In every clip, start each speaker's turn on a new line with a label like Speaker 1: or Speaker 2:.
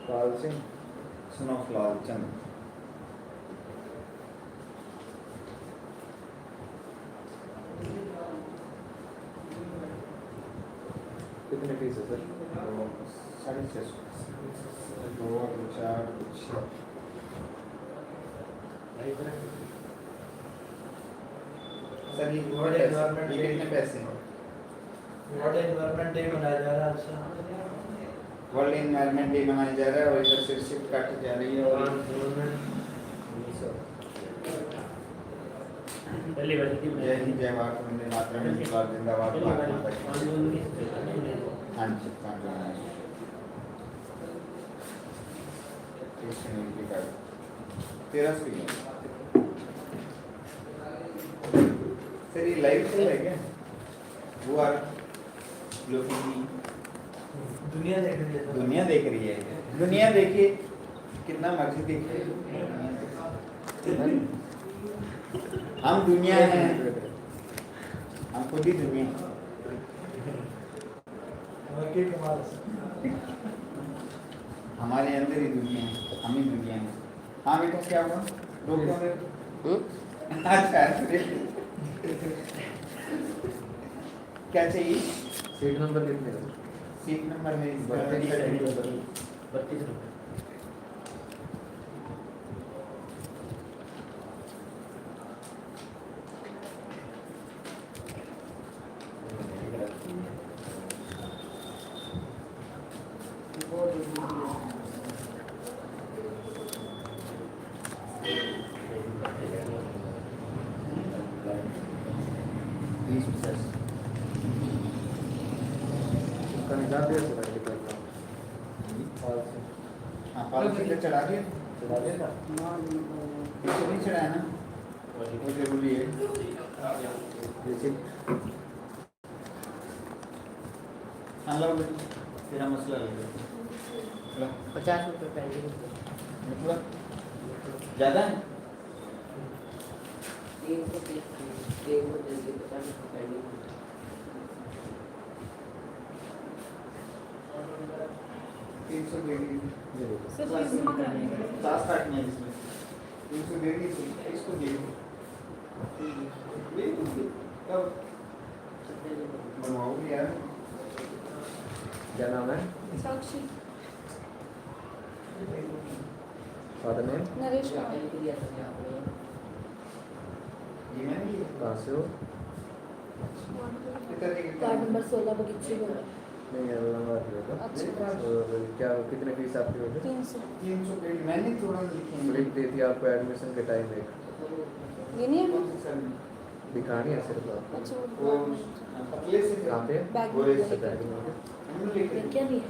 Speaker 1: Lal Singh son of Lal Chand. कितने fees है sir? 650। 2 4 6। Sir ये कितने पैसे हैं?
Speaker 2: वर्ल्ड एनवायरनमेंट डे मनाया जा रहा है आज।
Speaker 1: वर्ल्ड एनवायरनमेंट डे मनाया जा रहा है और इधर से शिफ्ट काटी जा रही है और जय हिंद जय भारत वंदे मातरम जिंदाबाद भारत माता की। हाँ जी तेरह सौ सर ये लाइव चल रहा है क्या? वो आ
Speaker 2: दुनिया देख रही है।
Speaker 1: दुनिया देख रही है। दुनिया देखिए कितना मर्जी देखिए, हम दुनिया हैं, हम खुद ही दुनिया। हमारे अंदर ही दुनिया है, हम ही दुनिया है। हाँ बेटा क्या हुआ? अच्छा क्या चाहिए?
Speaker 3: सीट नंबर कितने है?
Speaker 1: सीट नंबर है
Speaker 3: 32 रुपये।
Speaker 1: चढ़ा दिया था? नहीं चढ़ाया ना, वो जरूरी है। हाँ लो तेरा मसला लग गया
Speaker 4: 50 रुपये पहले
Speaker 1: मतलब ज़्यादा है। 300 दे दीजिए। सात काटना है इसमें 300 दे दीजिए, इसको दे दीजिए। कब बनवाओगे यार?
Speaker 3: क्या नाम है?
Speaker 4: साक्षी
Speaker 3: फादर नेम?
Speaker 4: नरेश
Speaker 1: ये मैंने लिया।
Speaker 3: कहाँ से हो?
Speaker 4: कार्ड नंबर 16 बगीची बोला।
Speaker 3: नहीं है
Speaker 4: अच्छा।
Speaker 3: क्या कितने फीस आपकी होगी?
Speaker 4: 300
Speaker 1: मैंने थोड़ा लिखी
Speaker 3: लिख देती आपको एडमिशन के टाइम एक
Speaker 4: ये नहीं है
Speaker 3: दिखानी है सिर्फ आपको।
Speaker 4: अच्छा
Speaker 1: वो पतले से
Speaker 3: कहाँ पे?
Speaker 4: बैग
Speaker 1: गोरे
Speaker 4: में
Speaker 1: से
Speaker 3: बैग में।
Speaker 4: ये क्या नहीं है?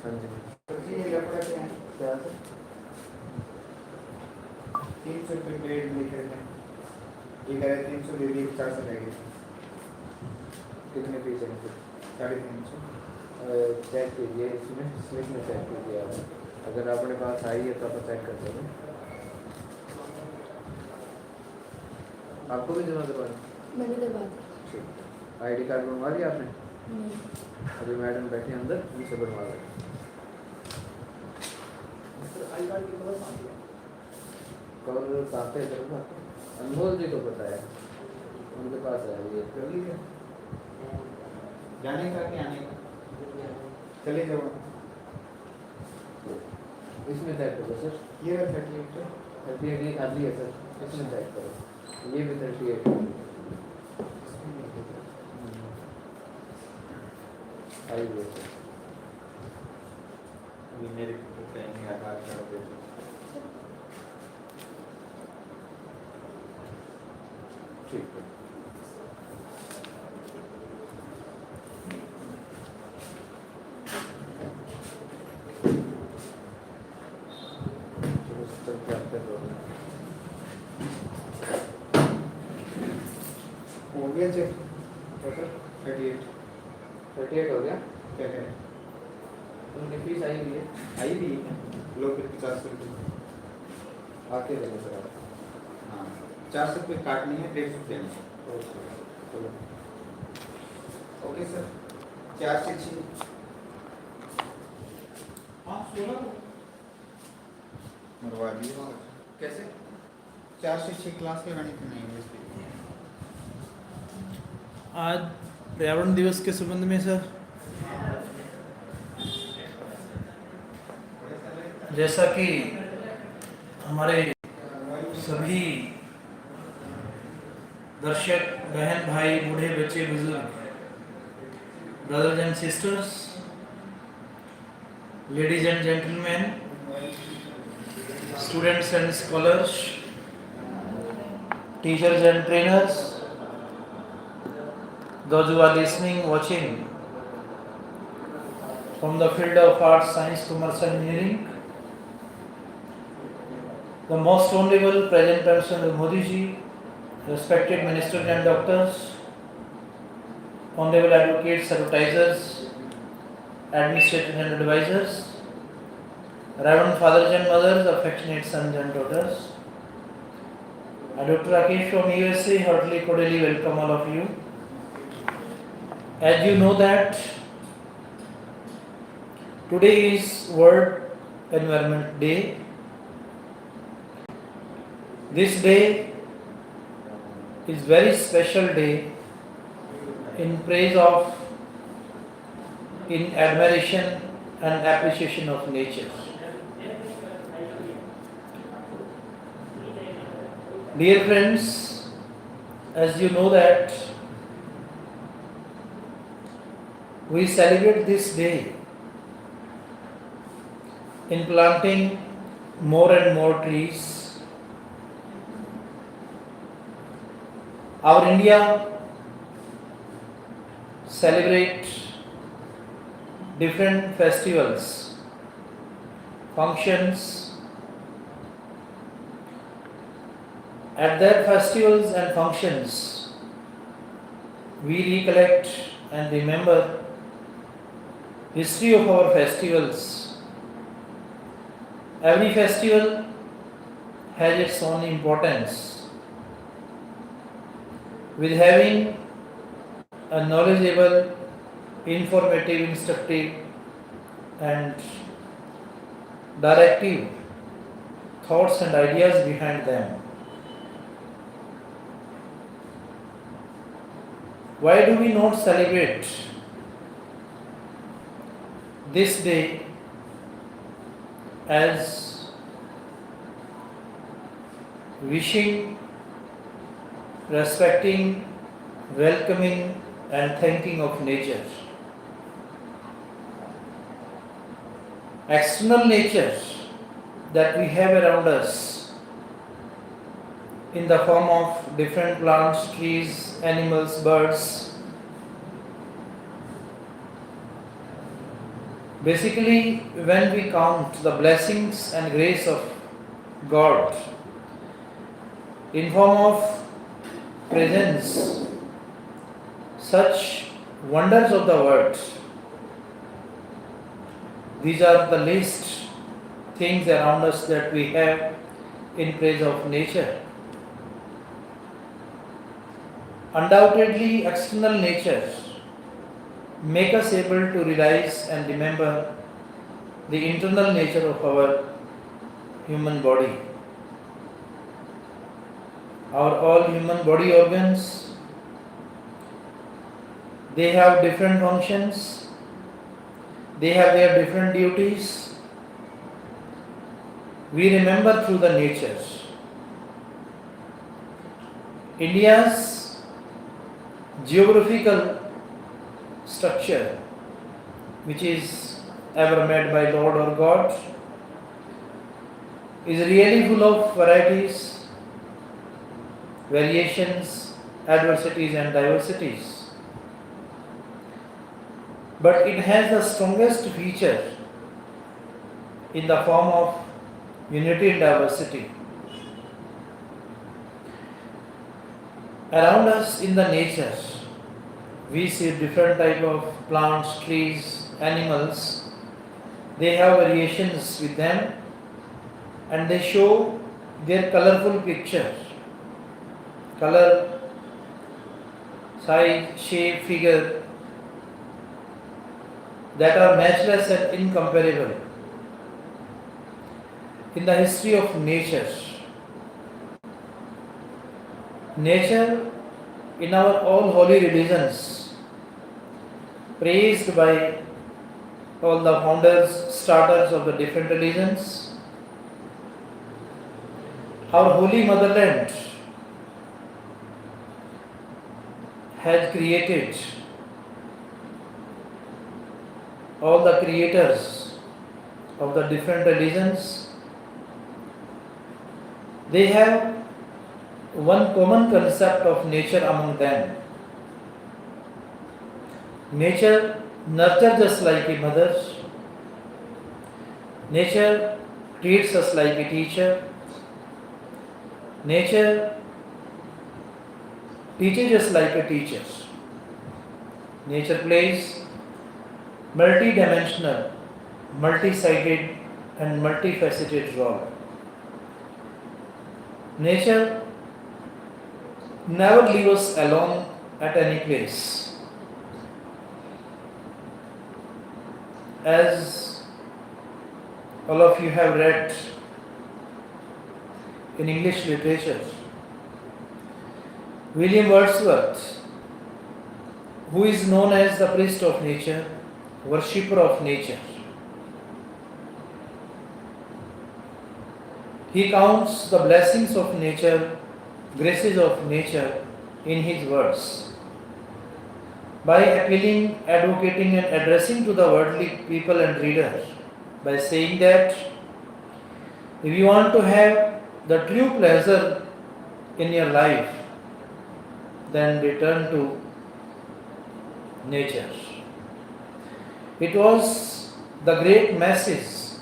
Speaker 3: हाँ जी
Speaker 1: ये लफड़ा क्या है?
Speaker 3: क्या है?
Speaker 1: 300 रुपये ग्रेड लिख रहे थे, ये कह रहे 300 दे दिए 50 रहेगी।
Speaker 3: कितने फीस है?
Speaker 1: 350।
Speaker 3: चेक कीजिए इसमें स्लिप में चेक कीजिए आप। अगर अपने पास आई है तो आप चेक कर सकते हैं। आपको भी जमा करवाना?
Speaker 4: मैंने करवा दी।
Speaker 3: ठीक। आईडी कार्ड बनवा लिया आपने?
Speaker 4: नहीं।
Speaker 3: अभी मैडम बैठे अंदर, उनसे बनवा लें।
Speaker 2: आई कार्ड की खबर कहाँ है?
Speaker 3: कौन साथ है जरूर? अनमोल जी को पता है, उनके पास है ये।
Speaker 1: कर लीजिए जाने का कि आने का? चले जाओ।
Speaker 3: इसमें चेक करो सर।
Speaker 1: ये 38
Speaker 3: 38 आदि है सर, इसमें चेक करो। ये भी 38 आई हुई है सर।
Speaker 1: अभी मेरे को कहेंगे आधार कार्ड दे दो।
Speaker 3: ठीक है।
Speaker 1: हो गया चेक? 38
Speaker 3: हो गया।
Speaker 1: क्या करें?
Speaker 3: उनकी फीस आई हुई है।
Speaker 1: आई भी है लोग 50 रुपये
Speaker 3: आके देंगे सर आप।
Speaker 1: हाँ 400 रुपये काटनी है, 150 देनी है।
Speaker 3: ओके चलो।
Speaker 1: ओके सर, 4 से 6 मरवा दिए। कैसे 4 से 6 क्लास लगानी थी नहीं इंग्लिश की।
Speaker 2: आज पर्यावरण दिवस के संबंध में सर, जैसा कि हमारे सभी दर्शक बहन भाई बूढ़े बच्चे बुजुर्ग brothers and sisters, ladies and gentleman, students and scholars, teachers and trainers, those who are listening, watching from the field of arts, science, commerce and engineering, the most honorable President President Modi ji, respected ministers and doctors, honorable advocates, advertisers, administrators and advisors, reverend fathers and mothers, affectionate sons and daughters, Dr. Rakesh from USA, heartily cordially welcome all of you. As you know that today is World Environment Day. This day is very special day in praise of, in admiration and appreciation of nature. Dear friends, as you know that we celebrate this day in planting more and more trees. Our India celebrate different festivals, functions. At their festivals and functions, we recollect and remember history of our festivals. Every festival has its own importance, with having a knowledgeable, informative, instructive and directive thoughts and ideas behind them. Why do we not celebrate this day as wishing, respecting, welcoming and thanking of nature? External nature that we have around us in the form of different plants, trees, animals, birds. Basically, when we count the blessings and grace of God in form of presence, such wonders of the world, these are the least things around us that we have in praise of nature. Undoubtedly, external nature make us able to realize and remember the internal nature of our human body. Our all human body organs, they have different functions, they have their different duties. We remember through the nature. India's geographical structure, which is ever made by Lord or God, is really full of varieties, variations, adversities and diversities. But it has the strongest feature in the form of unity and diversity. Around us in the nature, we see different type of plants, trees, animals. They have variations with them and they show their colorful pictures, color, size, shape, figure that are matchless and incomparable in the history of nature. Nature in our all holy religions, praised by all the founders, starters of the different religions, our holy motherland has created all the creators of the different religions. They have one common concept of nature among them. Nature nurtures us like a mother. Nature treats us like a teacher. Nature teaches us like a teacher. Nature plays multi-dimensional, multi-sided and multifaceted role. Nature never leaves us alone at any place. As all of you have read in English literature, William Wordsworth, who is known as the priest of nature, worshipper of nature, he counts the blessings of nature, graces of nature in his words. By appealing, advocating and addressing to the worldly people and readers, by saying that if you want to have the true pleasure in your life, then return to nature. It was the great message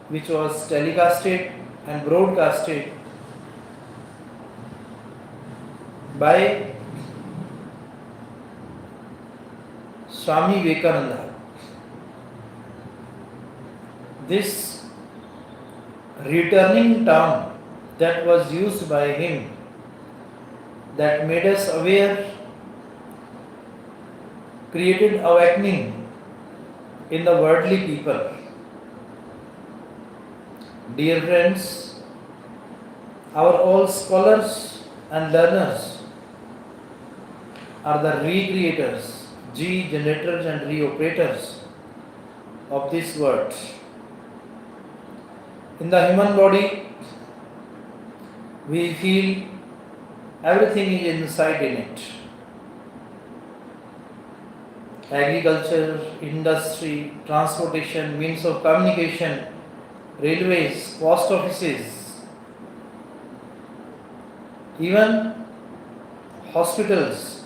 Speaker 2: which was telecasted and broadcasted by Swami Vivekananda. This returning term that was used by him, that made us aware, created awakening in the worldly people. Dear friends, our all scholars and learners are the recreators, generators and reoperators of this word. In the human body, we feel everything is inside in it. Agriculture, industry, transportation, means of communication, railways, post offices, even hospitals,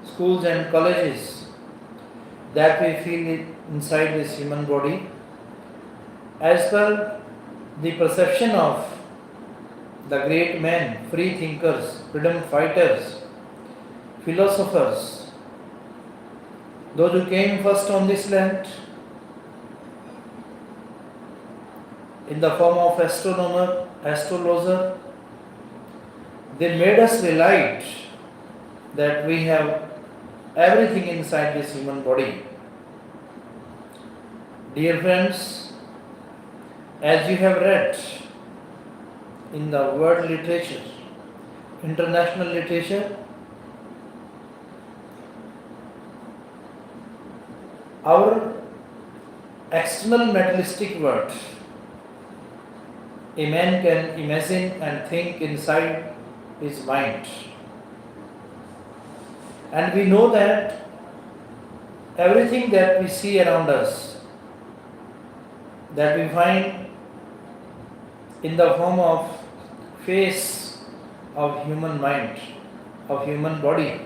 Speaker 2: schools and colleges, that we feel it inside this human body. As per the perception of the great men, free thinkers, freedom fighters, philosophers, those who came first on this land in the form of astronomer, astrologer, they made us realize that we have everything inside this human body. Dear friends, as you have read in the world literature, international literature, our external materialistic world, a man can imagine and think inside his mind. And we know that everything that we see around us, that we find in the form of face of human mind, of human body,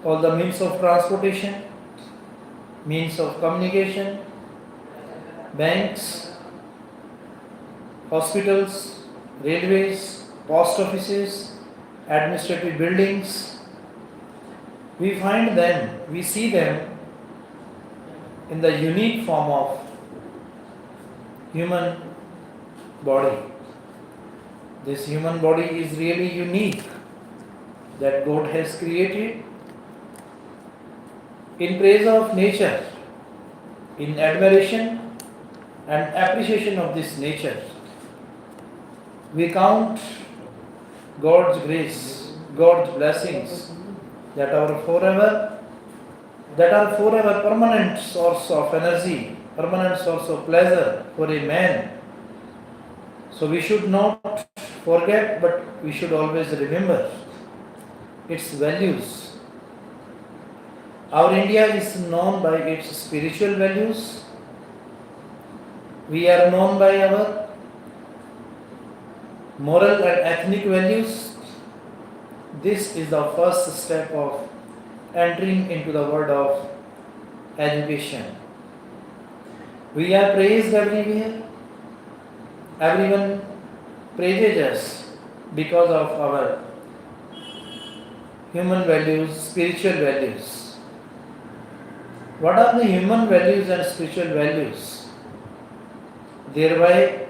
Speaker 2: all the means of transportation, means of communication, banks, hospitals, railways, post offices, administrative buildings, we find them, we see them in the unique form of human body. This human body is really unique that God has created in praise of nature, in admiration and appreciation of this nature. We count God's grace, God's blessings that are forever permanent source of energy, permanent source of pleasure for a man. So we should not forget, but we should always remember its values. Our India is known by its spiritual values. We are known by our moral and ethnic values. This is the first step of entering into the world of education. We are praised everywhere. Everyone praises us because of our human values, spiritual values. What are the human values and spiritual values? Thereby,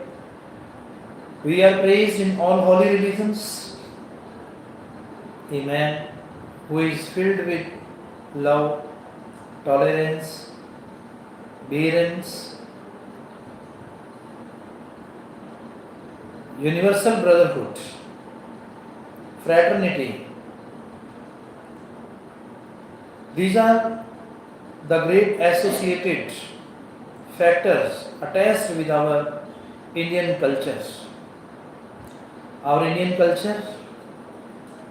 Speaker 2: we are praised in all holy religions. A man who is filled with love, tolerance, bearance, universal brotherhood, fraternity. These are the great associated factors attached with our Indian culture. Our Indian culture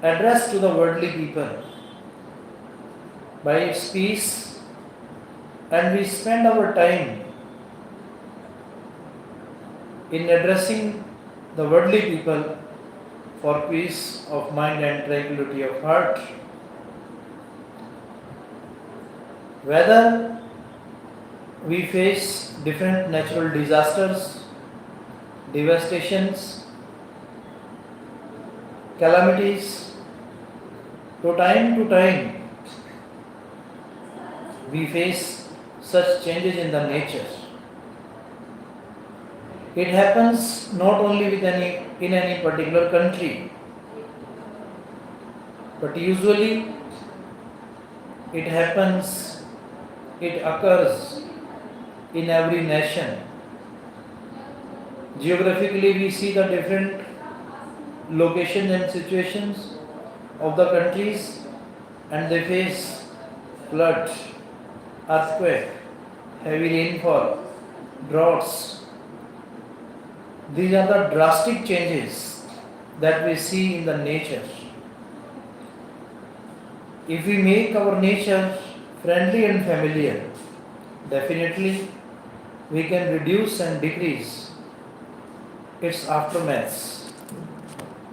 Speaker 2: addressed to the worldly people by its peace, and we spend our time in addressing the worldly people for peace of mind and tranquility of heart. Whether we face different natural disasters, devastations, calamities, to time, we face such changes in the nature. It happens not only in any particular country, but usually it occurs in every nation. Geographically, we see the different locations and situations of the countries, and they face flood, earthquake, heavy rainfall, droughts. These are the drastic changes that we see in the nature. If we make our nature friendly and familiar, definitely we can reduce and decrease its aftermaths.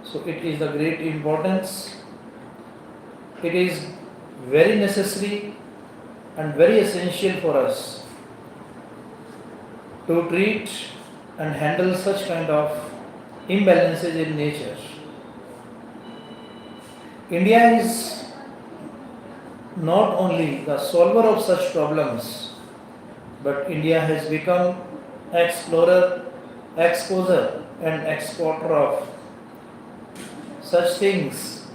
Speaker 2: So it is the great importance. It is very necessary and very essential for us to treat and handle such kind of imbalances in nature. India is not only the solver of such problems, but India has become explorer, exposer and exporter of such things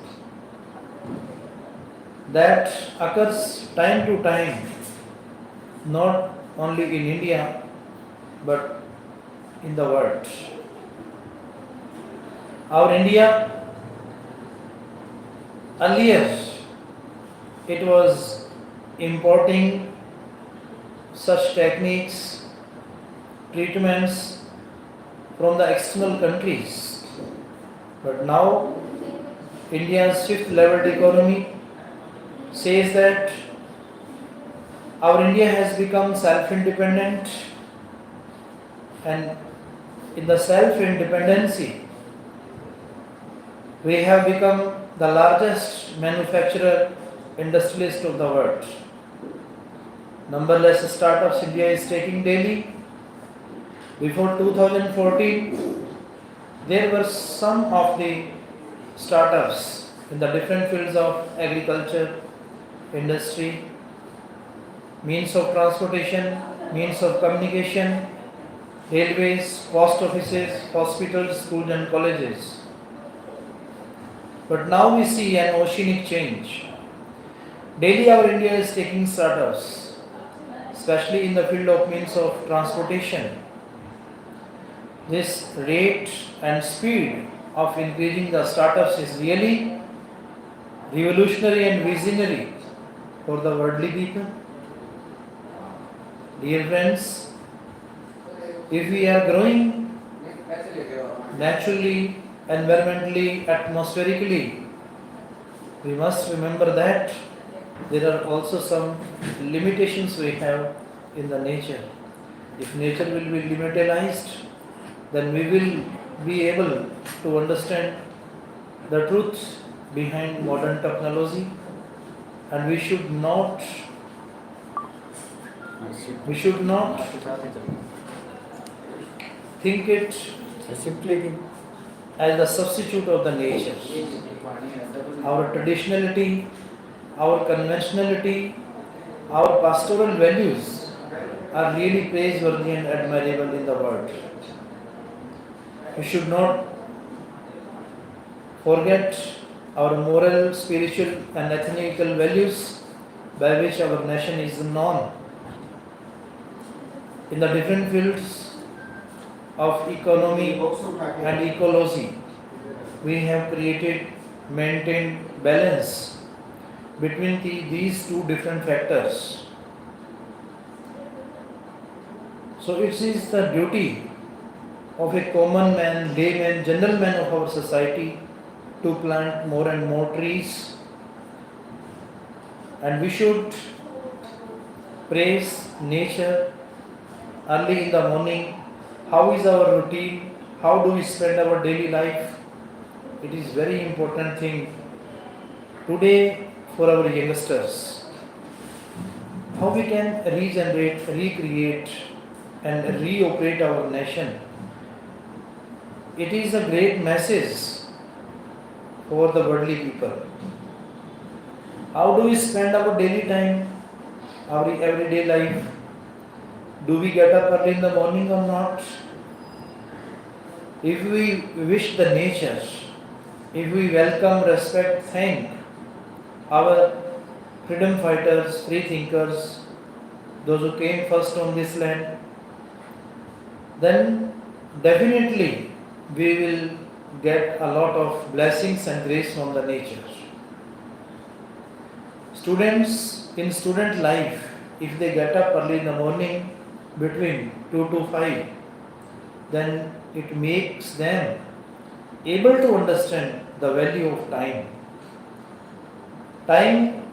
Speaker 2: that occurs time to time, not only in India but in the world. Our India, earlier it was importing such techniques, treatments from the external countries. But now India's fifth level economy says that our India has become self-independent, and in the self-independency we have become the largest manufacturer industrialist of the world. Numberless startups India is taking daily. Before 2014, there were some of the startups in the different fields of agriculture, industry, means of transportation, means of communication, railways, post offices, hospitals, schools and colleges. But now we see an oceanic change. Daily our India is taking startups, especially in the field of means of transportation. This rate and speed of increasing the startups is really revolutionary and visionary for the worldly people. Dear friends, if we are growing naturally, environmentally, atmospherically, we must remember that there are also some limitations we have in the nature. If nature will be limitalized, then we will be able to understand the truth behind modern technology, and we should not think it as the substitute of the nature. Our traditionality, our conventionality, our pastoral values are really praiseworthy and admirable in the world. We should not forget our moral, spiritual and ethnical values by which our nation is known. In the different fields of economy and ecology, we have maintained balance between these two different factors. So it is the duty of a common man, layman, general man of our society to plant more and more trees, and we should praise nature early in the morning. How is our routine? How do we spend our daily life? It is very important thing today for our youngsters. How we can regenerate, recreate and reoperate our nation. It is a great message for the worldly people. How do we spend our daily time, our everyday life? Do we get up early in the morning or not? If we wish the nature, if we welcome, respect, thank our freedom fighters, free thinkers, those who came first on this land, then definitely we will get a lot of blessings and grace from the nature. Students in student life, if they get up early in the morning between 2 to 5, then it makes them able to understand the value of time. Time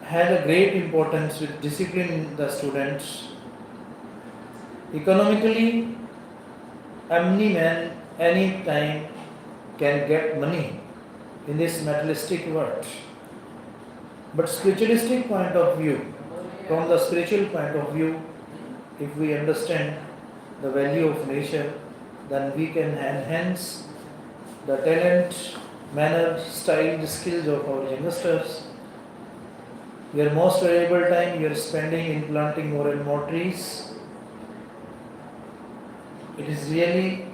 Speaker 2: had a great importance with discipline in the students. Economically, any man, any time can get money in this materialistic world. But spiritualistic point of view, from the spiritual point of view, if we understand the value of nature, then we can enhance the talent, manner, style, skills of our youngsters. Your most valuable time you are spending in planting more and more trees. It is really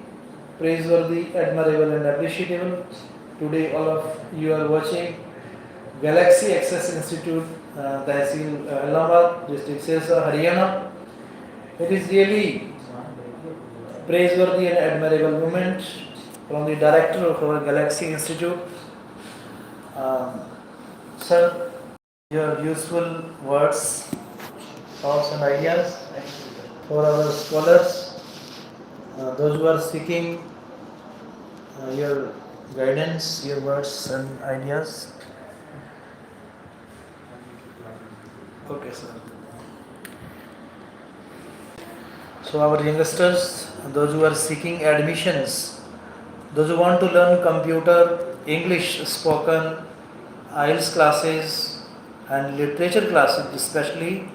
Speaker 2: praiseworthy, admirable and appreciable. Today all of you are watching Galaxy Access Institute, Tehsil Allahabad, District Sirsa, Haryana. It is really praiseworthy and admirable moment from the director of our Galaxy Institute. Sir, your useful words, thoughts and ideas for our scholars, those who are seeking your guidance, your words and ideas. Okay, sir. So our youngsters, those who are seeking admissions, those who want to learn computer, English spoken, IELTS classes and literature classes, especially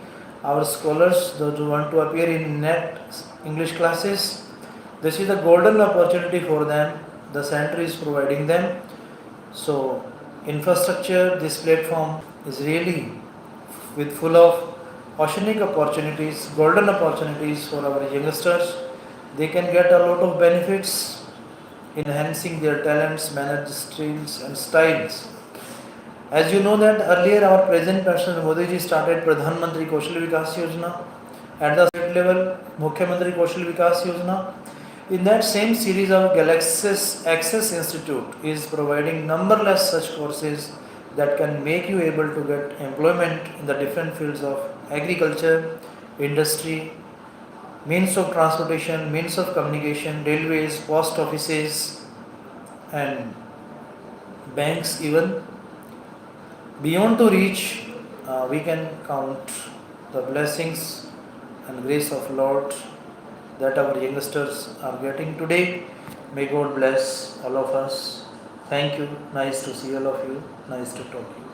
Speaker 2: our scholars, those who want to appear in NET English classes, this is a golden opportunity for them. The center is providing them. So infrastructure, this platform is really full of oceanic opportunities, golden opportunities for our youngsters. They can get a lot of benefits, enhancing their talents, manage skills and styles. As you know that earlier our present President Modi ji started Pradhan Mantri Kaushal Vikas Yojana. At the state level, Mukhyamantri Kaushal Vikas Yojana. In that same series of Galaxis Access Institute is providing numberless such courses that can make you able to get employment in the different fields of agriculture, industry, means of transportation, means of communication, railways, post offices and banks even. Beyond to reach, we can count the blessings and grace of Lord that our youngsters are getting today. May God bless all of us. Thank you. Nice to see all of you. Nice to talk to you.